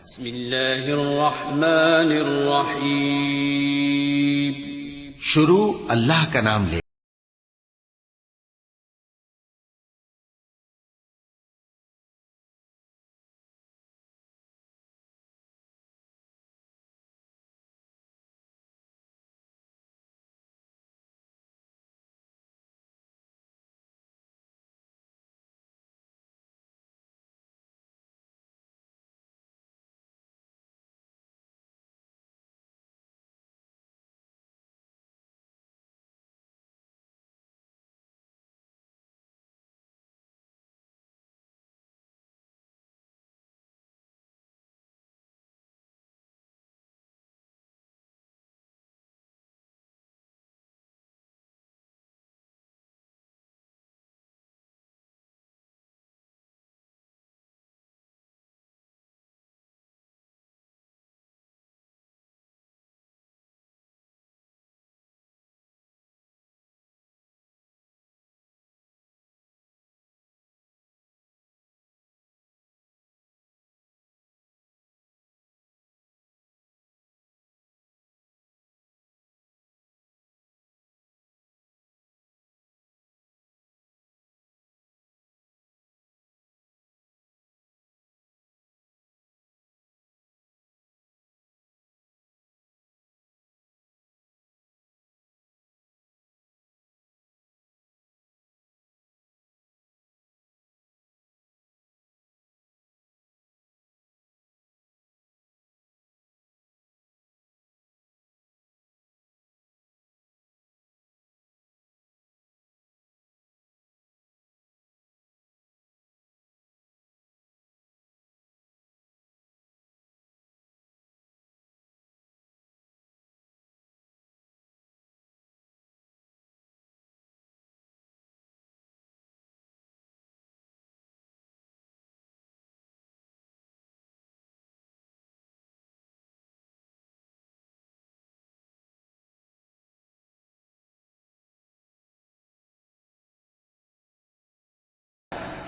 बिस्मिल्लाहिर्रहमानिर्रहीम। शुरू अल्लाह का नाम ले।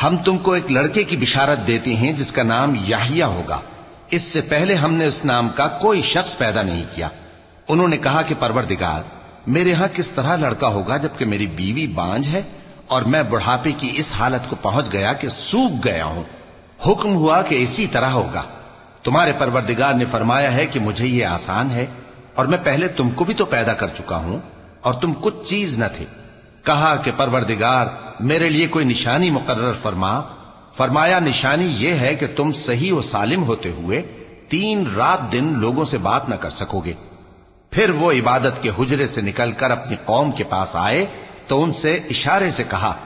हम तुमको एक लड़के की बिशारत देते हैं जिसका नाम याहिया होगा। इससे पहले हमने उस नाम का कोई शख्स पैदा नहीं किया। उन्होंने कहा कि परवरदिगार, मेरे यहां किस तरह लड़का होगा जबकि मेरी बीवी बांझ है और मैं बुढ़ापे की इस हालत को पहुंच गया कि सूख गया हूं। हुक्म हुआ कि इसी तरह होगा। तुम्हारे परवरदिगार ने फरमाया है कि मुझे यह आसान है और मैं पहले तुमको भी तो पैदा कर चुका हूं और तुम कुछ चीज न थे। कहा कि परवरदिगार, मेरे लिए कोई निशानी मुकर्रर फरमा। फरमाया, निशानी यह है कि तुम सही व सालिम होते हुए 3 रात दिन लोगों से बात न कर सकोगे। फिर वो इबादत के हुजरे से निकलकर अपनी कौम के पास आए तो उनसे इशारे से कहा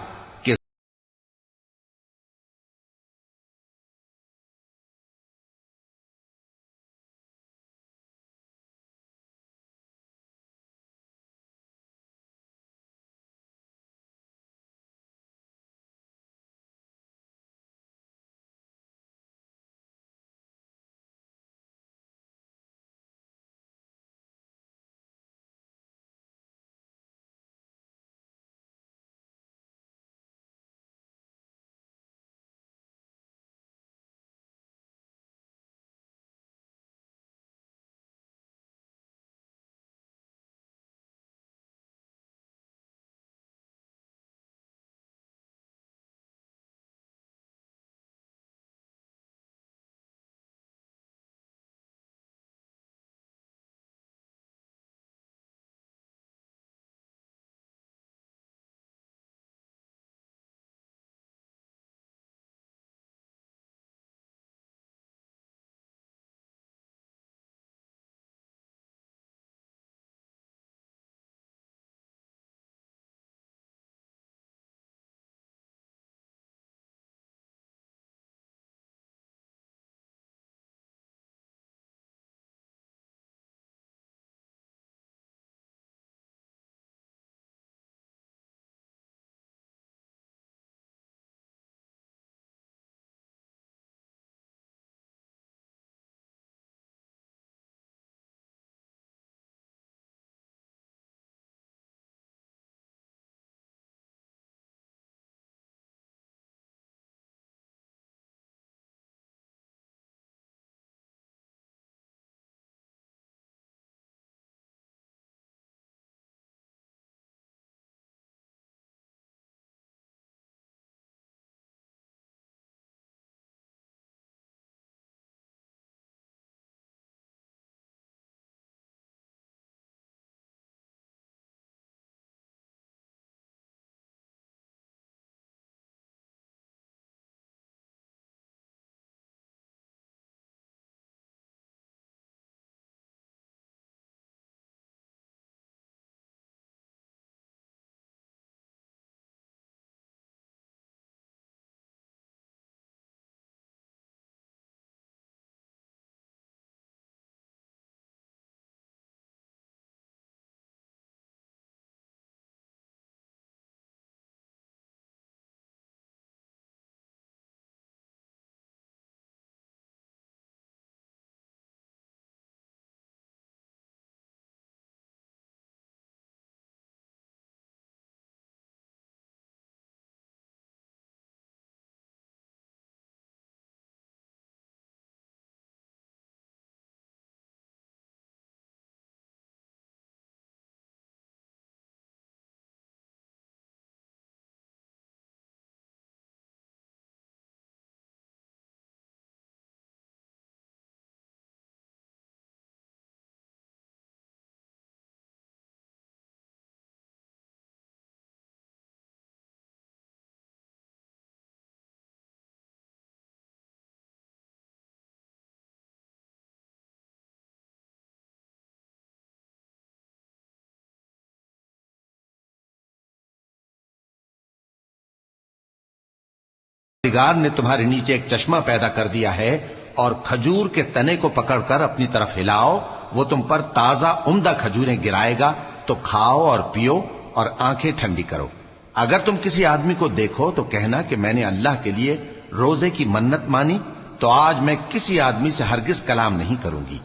परवरदिगार ने तुम्हारे नीचे एक चश्मा पैदा कर दिया है और खजूर के तने को पकड़कर अपनी तरफ हिलाओ, वो तुम पर ताजा उम्दा खजूरें गिराएगा, तो खाओ और पियो और आंखें ठंडी करो। अगर तुम किसी आदमी को देखो तो कहना कि मैंने अल्लाह के लिए रोजे की मन्नत मानी, तो आज मैं किसी आदमी से हरगिज कलाम नहीं करूंगी।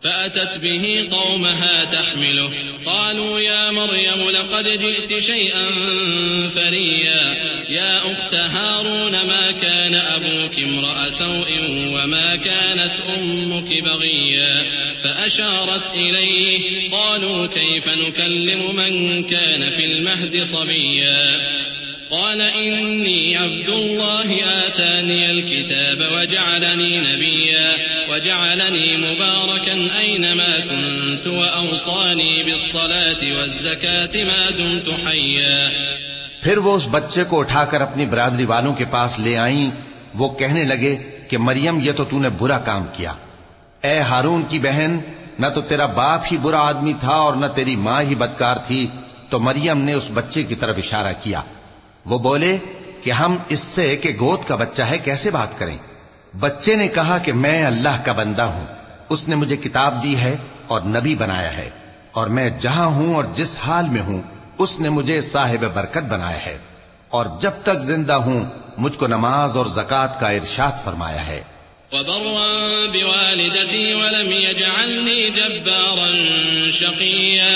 فأتت به قومها تحمله قالوا يا مريم لقد جئت شيئا فريا يا أخت هارون ما كان أبوك امرأ سوء وما كانت أمك بغيا فأشارت إليه قالوا كيف نكلم من كان في المهد صبيا قال إني عبد الله آتاني الكتاب وجعلني نبيا وجعلني مباركا أينما كنت وأوصاني بالصلاة والزكاة ما دمت حيا। फिर वो उस बच्चे को उठाकर अपनी बिरादरी वालों के पास ले आईं। वो कहने लगे कि मरियम, ये तो तूने बुरा काम किया। ए हारून की बहन, न तो तेरा बाप ही बुरा आदमी था और न तेरी माँ ही बदकार थी। तो मरियम ने उस बच्चे की तरफ इशारा किया। वो बोले कि हम इससे कि गोद का बच्चा है कैसे बात करें। बच्चे ने कहा कि मैं अल्लाह का बंदा हूं, उसने मुझे किताब दी है और नबी बनाया है, और मैं जहां हूं और जिस हाल में हूं उसने मुझे साहिब बरकत बनाया है, और जब तक जिंदा हूं मुझको नमाज और ज़कात का इरशाद फरमाया है। वबर्रन बिवालिदती वलम यजअलनी जब्बारन शक़िया।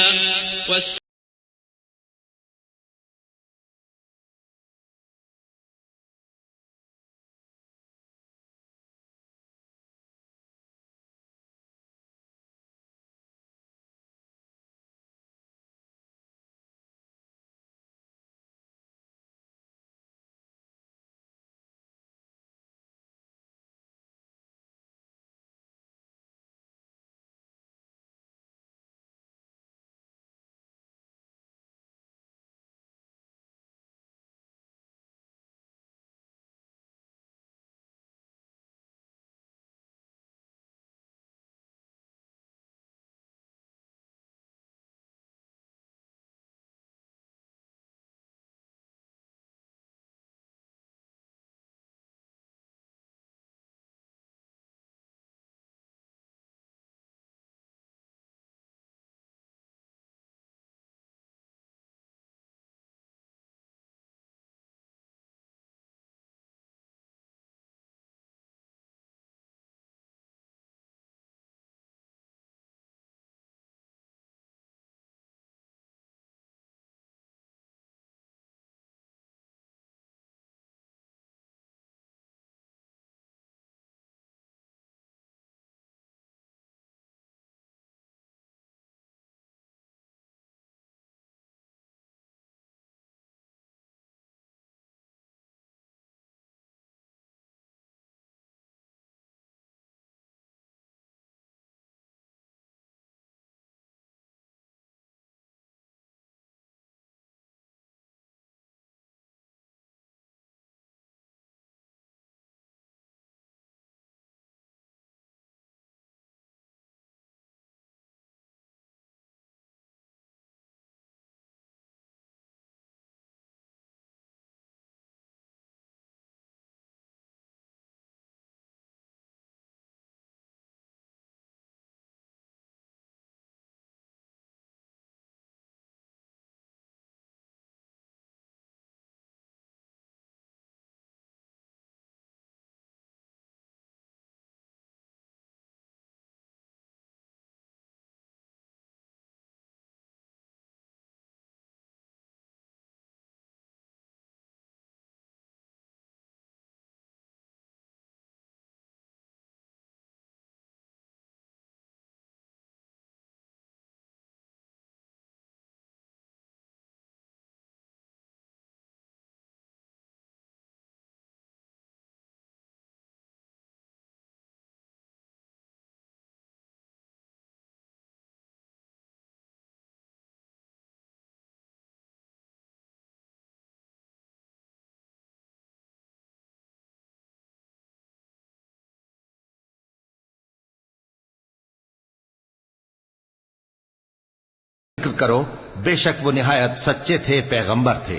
जिक्र करो, बेशक वो निहायत सच्चे थे, पैगंबर थे।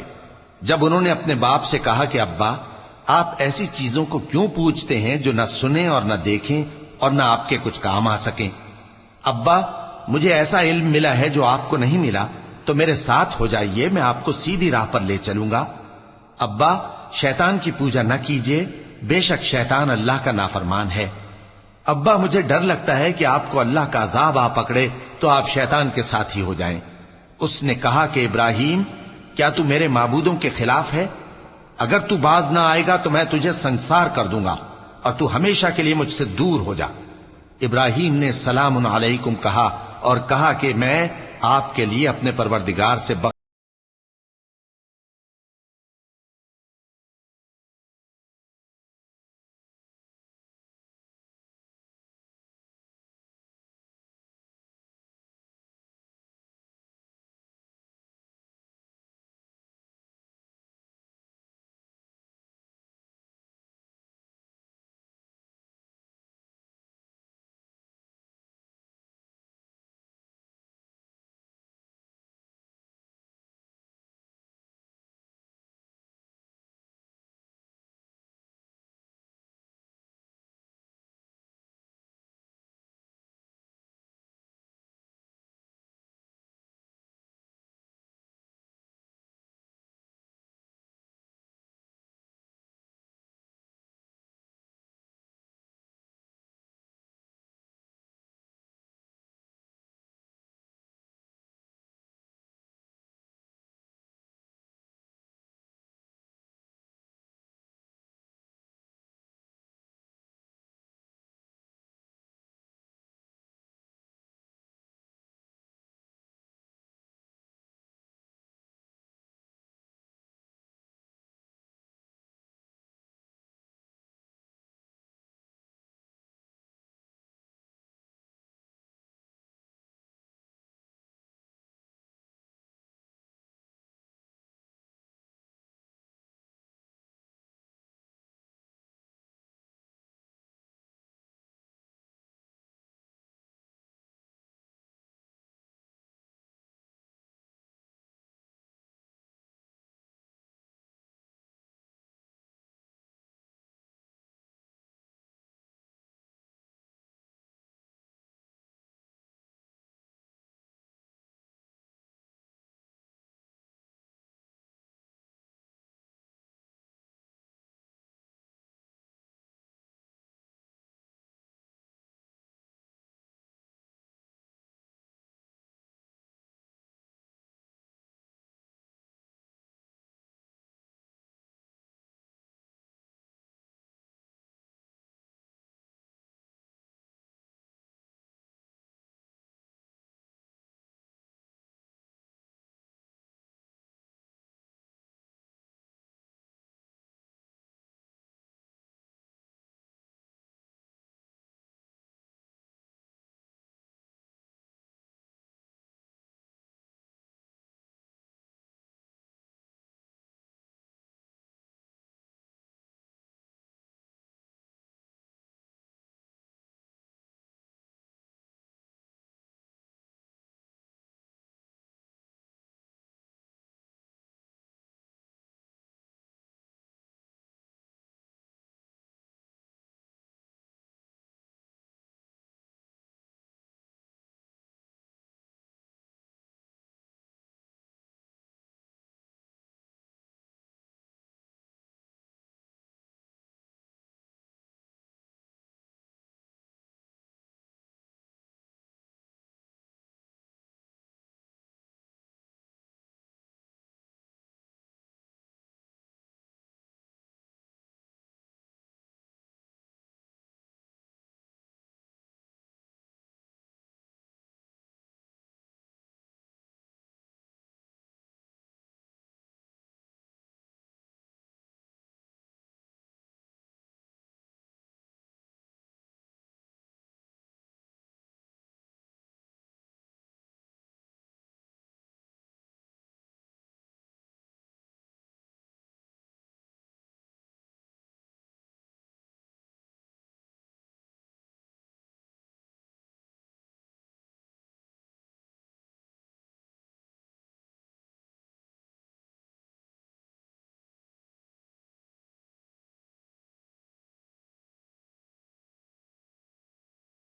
जब उन्होंने अपने बाप से कहा कि अब्बा, आप ऐसी चीजों को क्यों पूछते हैं जो न सुने और न देखें और न आपके कुछ काम आ सकें? अब्बा, मुझे ऐसा इल्म मिला है जो आपको नहीं मिला, तो मेरे साथ हो जाइए, मैं आपको सीधी राह पर ले चलूंगा। अब्बा, शैतान की पूजा न कीजिए, बेशक शैतान अल्लाह का नाफरमान है। अब्बा, मुझे डर लगता है कि आपको अल्लाह का अजाब आ पकड़े तो आप शैतान के साथी हो जाएं। उसने कहा कि इब्राहिम, क्या तू मेरे माबूदों के खिलाफ है? अगर तू बाज ना आएगा तो मैं तुझे संसार कर दूंगा और तू हमेशा के लिए मुझसे दूर हो जा। इब्राहिम ने सलामुन अलैकुम कहा और कहा कि मैं आपके लिए अपने परवरदिगार से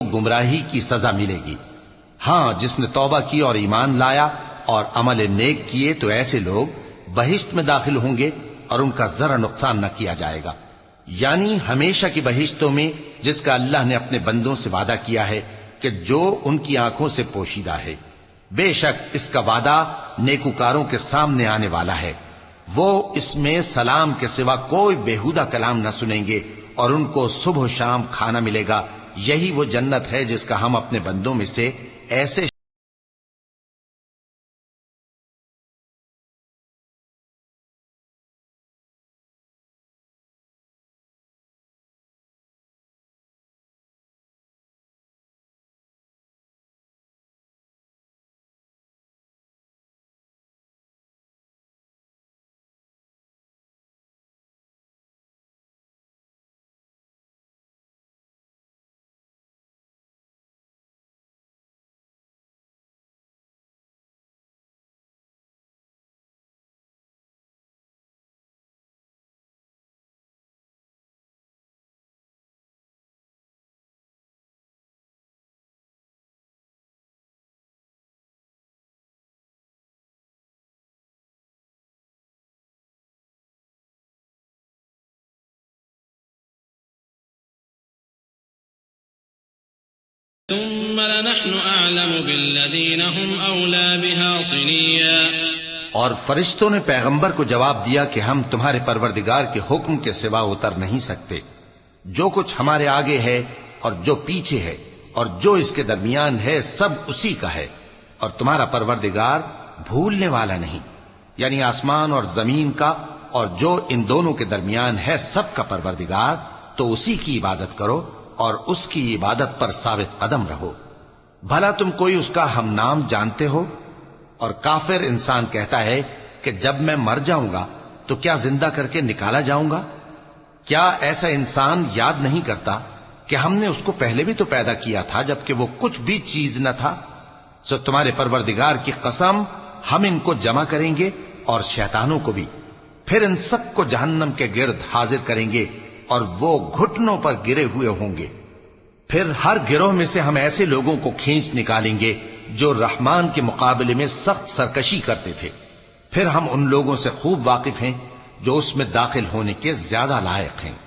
गुमराही की सजा मिलेगी। हाँ, जिसने तौबा की और ईमान लाया और अमल नेक किए तो ऐसे लोग बहिश्त में दाखिल होंगे और उनका जरा नुकसान न किया जाएगा, यानी हमेशा की बहिश्तों में, जिसका अल्लाह ने अपने बंदों से वादा किया है कि जो उनकी आंखों से पोशीदा है। बेशक इसका वादा नेकुकारों के सामने आने वाला है। वो इसमें सलाम के सिवा कोई बेहुदा कलाम न सुनेंगे और उनको सुबह शाम खाना मिलेगा। यही वो जन्नत है जिसका हम अपने बंदों में से ऐसे ثم لنحن أعلم بالذين هم أولى بها صليا। और फरिश्तों ने पैगंबर को जवाब दिया कि हम तुम्हारे परवरदिगार के हुक्म के सिवा उतर नहीं सकते। जो कुछ हमारे आगे है और जो पीछे है और जो इसके दरमियान है सब उसी का है, और तुम्हारा परवरदिगार भूलने वाला नहीं, यानी आसमान और जमीन का और जो इन दोनों के दरमियान है सब का परवरदिगार, तो उसी की इबादत करो और उसकी इबादत पर साबित कदम रहो। भला तुम कोई उसका हम नाम जानते हो? और काफिर इंसान कहता है कि जब मैं मर जाऊंगा तो क्या जिंदा करके निकाला जाऊंगा? क्या ऐसा इंसान याद नहीं करता कि हमने उसको पहले भी तो पैदा किया था जबकि वो कुछ भी चीज न था? सो तुम्हारे परवरदिगार की कसम, हम इनको जमा करेंगे और शैतानों को भी, फिर इन सबको जहन्नम के गिर्द हाजिर करेंगे और वो घुटनों पर गिरे हुए होंगे। फिर हर गिरोह में से हम ऐसे लोगों को खींच निकालेंगे जो रहमान के मुकाबले में सख्त सरकशी करते थे। फिर हम उन लोगों से खूब वाकिफ हैं जो उसमें दाखिल होने के ज्यादा लायक हैं।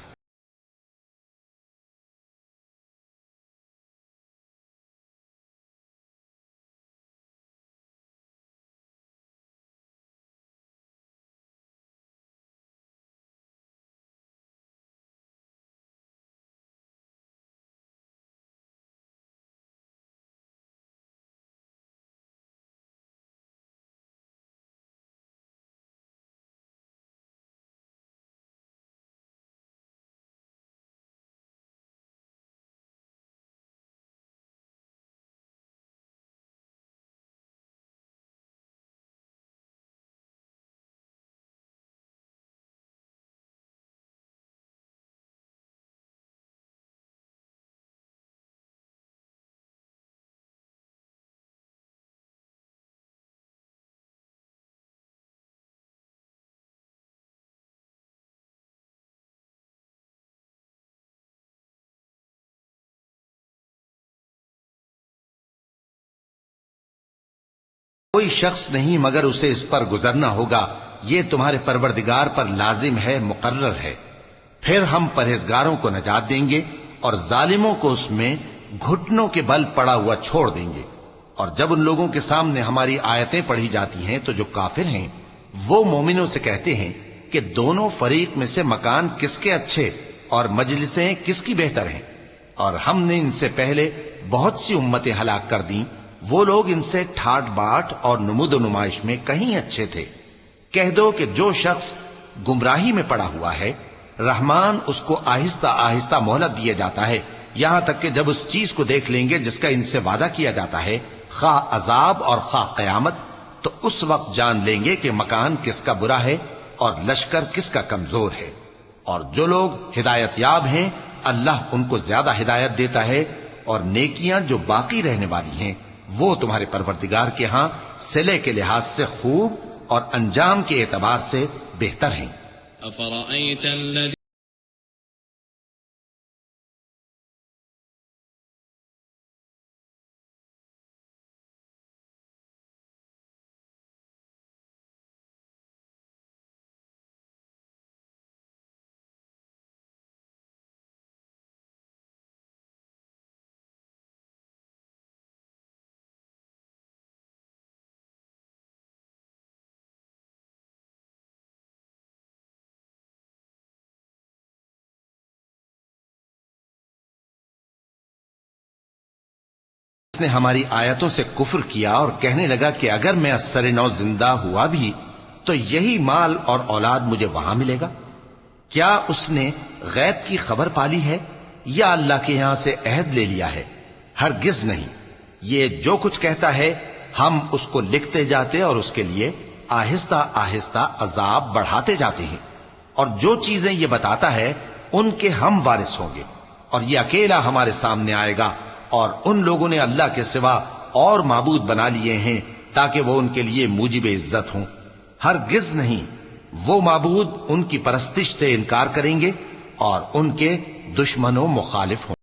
कोई शख्स नहीं मगर उसे इस पर गुजरना होगा, ये तुम्हारे परवरदिगार पर लाजिम है, मुकर्रर है। फिर हम परहेजगारों को नजात देंगे और जालिमों को उसमें घुटनों के बल पड़ा हुआ छोड़ देंगे। और जब उन लोगों के सामने हमारी आयतें पढ़ी जाती हैं तो जो काफिर हैं वो मोमिनों से कहते हैं कि दोनों फरीक में से मकान किसके अच्छे और मजलिसें किसकी बेहतर हैं, और हमने इनसे पहले बहुत सी उम्मतें हलाक कर दी, वो लोग इनसे ठाट बाट और नुमुद नुमाइश में कहीं अच्छे थे। कह दो कि जो शख्स गुमराही में पड़ा हुआ है, रहमान उसको आहिस्ता आहिस्ता मोहलत दिया जाता है, यहां तक कि जब उस चीज को देख लेंगे जिसका इनसे वादा किया जाता है, खा अजाब और खा कयामत, तो उस वक्त जान लेंगे कि मकान किसका बुरा है और लश्कर किसका कमजोर है। और जो लोग हिदायत याब हैं, अल्लाह उनको ज्यादा हिदायत देता है, और नेकियां जो बाकी रहने वाली हैं वो तुम्हारे परवरदिगार के यहां सिले के लिहाज से खूब और अंजाम के एतबार से बेहतर हैं। उसने हमारी आयतों से कुफ्र किया और कहने लगा कि अगर मैं अस्सर नौ जिंदा हुआ भी तो यही माल और औलाद मुझे वहां मिलेगा। क्या उसने गैब की खबर पाली है या अल्लाह के यहां से अहद ले लिया है? हरगिज नहीं। ये जो कुछ कहता है हम उसको लिखते जाते और उसके लिए आहिस्ता आहिस्ता अजाब बढ़ाते जाते हैं। और जो चीजें ये बताता है उनके हम वारिस होंगे और ये अकेला हमारे सामने आएगा। और उन लोगों ने अल्लाह के सिवा और माबूद बना लिए हैं ताकि वो उनके लिए मूजिब इज्जत हों। हरगिज नहीं, वो माबूद उनकी परस्तिश से इनकार करेंगे और उनके दुश्मनों मुखालिफ हों।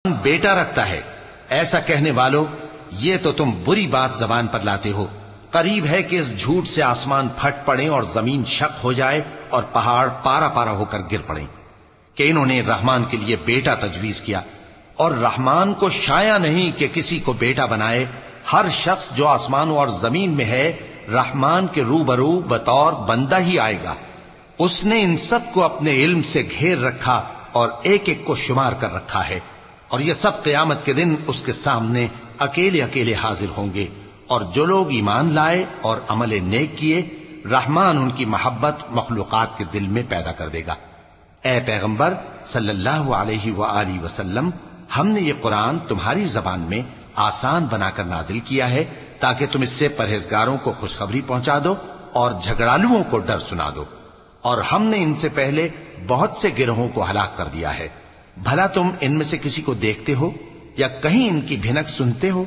बेटा रखता है, ऐसा कहने वालों, ये तो तुम बुरी बात जबान पर लाते हो। करीब है कि इस झूठ से आसमान फट पड़े और जमीन शक हो जाए और पहाड़ पारा पारा होकर गिर पड़े कि इन्होंने रहमान के लिए बेटा तजवीज किया। और रहमान को शाया नहीं कि किसी को बेटा बनाए। हर शख्स जो आसमानों और जमीन में है रहमान के रूबरू बतौर बंदा ही आएगा। उसने इन सब को अपने इल्म से घेर रखा और एक एक को शुमार कर रखा है। और ये सब क़यामत के दिन उसके सामने अकेले अकेले हाजिर होंगे। और जो लोग ईमान लाए और अमल नेक किए, रहमान उनकी मोहब्बत मखलूकात के दिल में पैदा कर देगा। ए पैगंबर सल्लल्लाहु अलैहि वआलिहि वसल्लम, हमने ये कुरान तुम्हारी जबान में आसान बनाकर नाजिल किया है ताकि तुम इससे परहेजगारों को खुशखबरी पहुंचा दो और झगड़ालुओं को डर सुना दो। और हमने इनसे पहले बहुत से गिरोहों को हलाक कर दिया है। भला तुम इनमें से किसी को देखते हो या कहीं इनकी भिनक सुनते हो?